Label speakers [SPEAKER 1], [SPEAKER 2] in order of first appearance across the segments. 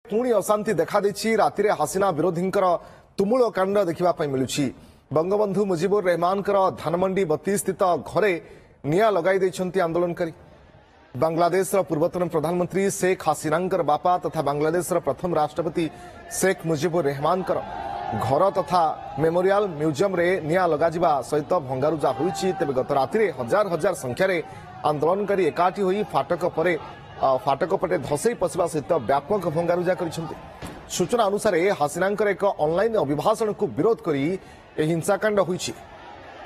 [SPEAKER 1] पुणी अशांति देखा देछि राति रे हसीना विरोधींकर तुमुल कांड देखा मिलुछि। बंगबंधु मुजिबुर रहमान धानमंडी 32 स्थित घरे निया लगाई देछंती आंदोलनकारी। बांग्लादेश पूर्वतन प्रधानमंत्री शेख हसीना बापा तथा बांग्लादेश प्रथम राष्ट्रपति शेख मुजिबुर रहमान घर तथा मेमोरियल म्यूजियम रे निया लगाजिबा सहित भंगारुजा होईछि। तेबे गत राति हजार हजार संख्यार आंदोलनकारी एकाठी होई फाटक पटे धसई पशिबा सहित व्यापक भंगारुजा करिसेंति। सूचना अनुसार हसीना एक ऑनलाइन अभिभाषण को विरोध करी हिंसाकांड होईछि।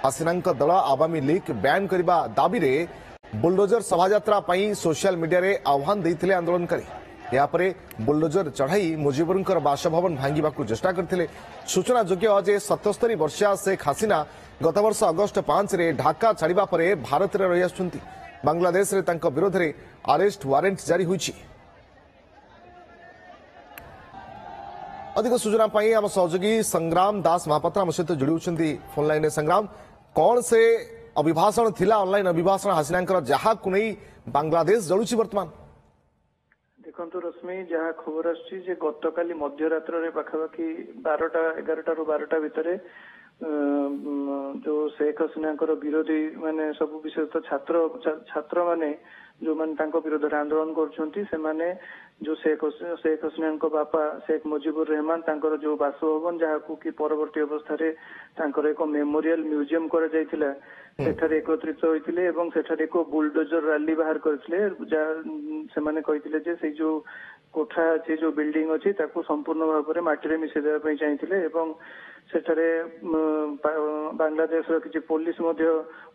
[SPEAKER 1] हसीना दल आवामी लीग बैन करने दाबी रे बुलडोजर शोभायात्रा पई सोशल मीडिया रे आह्वान देइथिले आंदोलनकारी। यापरे बुलडोजर चढ़ाई मुजिबुर बासभवन भांगिबा चेष्टा करथिले। सूचना योग्य जे 77 वर्षीय शेख हसीना गत वर्ष अगस्ट 5 रे ढाका छाड़िबा परे भारत रे रहि आछुंती। बांग्लादेश रे तांको विरोध रे अरेस्ट वारेंट जारी होईछि। अधिक सूचना पाई आम सहयोगी संग्राम दास महापात्र आम सहित जोड़ी होती फोन लाइन। संग्राम, कौन से अभिभाषण थिला ऑनलाइन अभिभाषण हसीना जहाँ को नहीं बांग्लादेश जलुची वर्तमान?
[SPEAKER 2] देखो रश्मि, जहाँ खबर आसुची जे गतकाली मध्यरात्र पाखापाखि 11टा ରୁ 12टा भितर जो शेख हसीना विरोधी माने सब विशेषतः छात्र माने जो माने तांको विरोध रे आंदोलन करछंती से माने जो शेख हसीना बापा शेख मुजिबुर रहमान तांकर जो बासभवन जहाँ को कि परवर्ती अवस्था रे तांकर एक मेमोरियल म्यूजियम कर जायतिला सेठारे एकत्रित होइतिले एवं सेठारे एक बुलडोजर रैली बाहर करथिले। से माने कहितिले जे से जो कोठा अछि जो बिल्डिंग अछि ताकू संपूर्ण भाव में माटी रे मिसै देबा पई चाहिथिले एवं सेठारे बांग्लादेश रो किछि पुलिस मध्य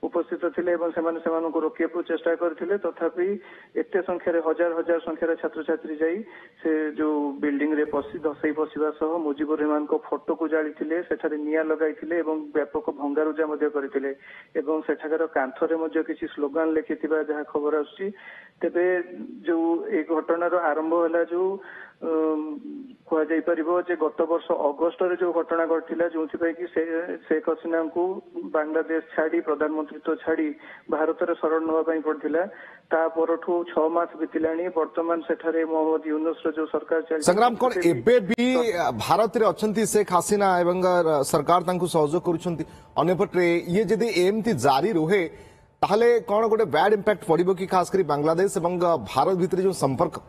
[SPEAKER 2] उपस्थित थिले एवं सेमाने सेमानकु रोकिया चेष्टा करथिले। तथापि एते संख्यार हजार हजार संख्यार छात्र छात्री जाई से जो बिल्डिंग रे धसई पशिबा सह मुजिबुर रहमान को फोटो को जाळिथिले, सेठारे निया लगाइथिले एवं व्यापक भंगारुजा मध्य करथिले एवं सेठाकार कांथरे मध्य किछि स्लोगान लिखिथिबा जहाँ खबर आसुची। तेबे जो ए घटनार आरंभ होला जो कह जाई परिबो जे गत वर्ष अगस्त रे जो घटना घटिला जो कि शेख हसीना को बांग्लादेश छाड़ी प्रधानमंत्रित्व छाड़ी भारत रे शरण नवा पई पड़थिला। ता परठू 6 मास बितिलाणी वर्तमान सेठारे मोहम्मद यूनुस रो जो सरकार चल
[SPEAKER 1] संग्राम कोन एबे भी भारत रे अछंती शेख हसीना एवं सरकार तांकु सहयोग करूछंती। अन्यपटे ये जदि एमती जारी रहे ताहले कोन गोटे बैड इंपैक्ट पड़िबो कि खास करी बांग्लादेश एवं भारत भितर जो संपर्क?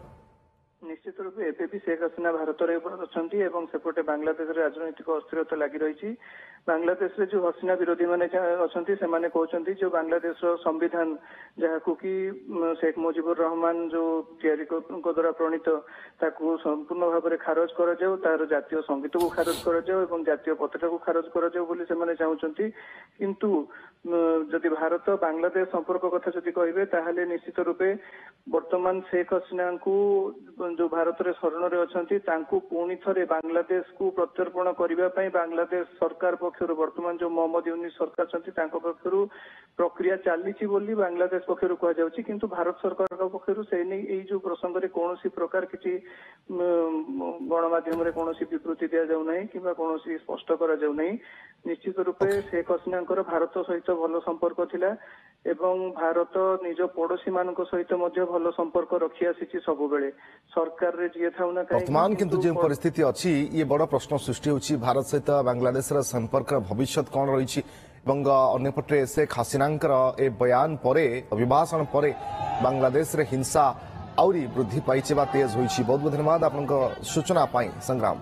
[SPEAKER 2] निश्चित रूप एबे भी शेख हसीना भारत रे अछंती एवं सेपटे बांग्लादेश रे राजनीतिक अस्थिरता लागि रहिछि। बांग्लादेश रे जो हसीना विरोधी माने अछंती से माने कहउछंती जो बांग्लादेश रो संविधान जहाँ को कि शेख मुजिबुर रहमान जो तैयारी को द्वारा प्रणीत ताकू संपूर्ण भाव में खारज कर जाऊ, तार जातीय संगीत को खारज कर जाऊ एवं जातीय पताका को खारज कर जाऊ बोली से माने चाहउछंती। किंतु जदि भारत बांग्लादेश संपर्क कथा जदि कहिबे ताहले निश्चित रूपे वर्तमान शेख हसीना को जो भारत रे शरण रे अछंती तांकू पुणी थरे बांग्लादेश को प्रत्यर्पण करिबा पई बांग्लादेश सरकार पक्षरु वर्तमान जो मोहम्मद यूनुस सरकार छथि तांको पक्षरु प्रक्रिया चालीछि बोली बांग्लादेश पक्षरु कहा जाउछि। किंतु भारत सरकार पक्षरु से नै एई जो प्रसंग रे कोनोसी प्रकार किछि गणमाध्यम रे कोनोसी विवृत्ति दिया जाउ नै किबा कोनोसी स्पष्ट करा जाउ नै। निश्चित रूपे शेख हसीना भारत सहित भल संपर्क थिला एवं भारत निज पड़ोशी मानक सहित मध्य भल संपर्क रखि आसीछि सब बेले सरकार रे जिए थाउ ना काई।
[SPEAKER 1] वर्तमान किंतु जो परिस्थिति अछि ये बड़ प्रश्न सृष्टि होछि भारत सहित बांग्लादेश रा संपर्क भविष्य कोन रहिछि एवं अन्यपटे शेख हसीना ए बयान परे अभिभाषण परे बांग्लादेश रे हिंसा आउरी वृद्धि पाइछि बा तेज होइछि। बहुत बहुत धन्यवाद आपनका सूचना पाई संग्राम।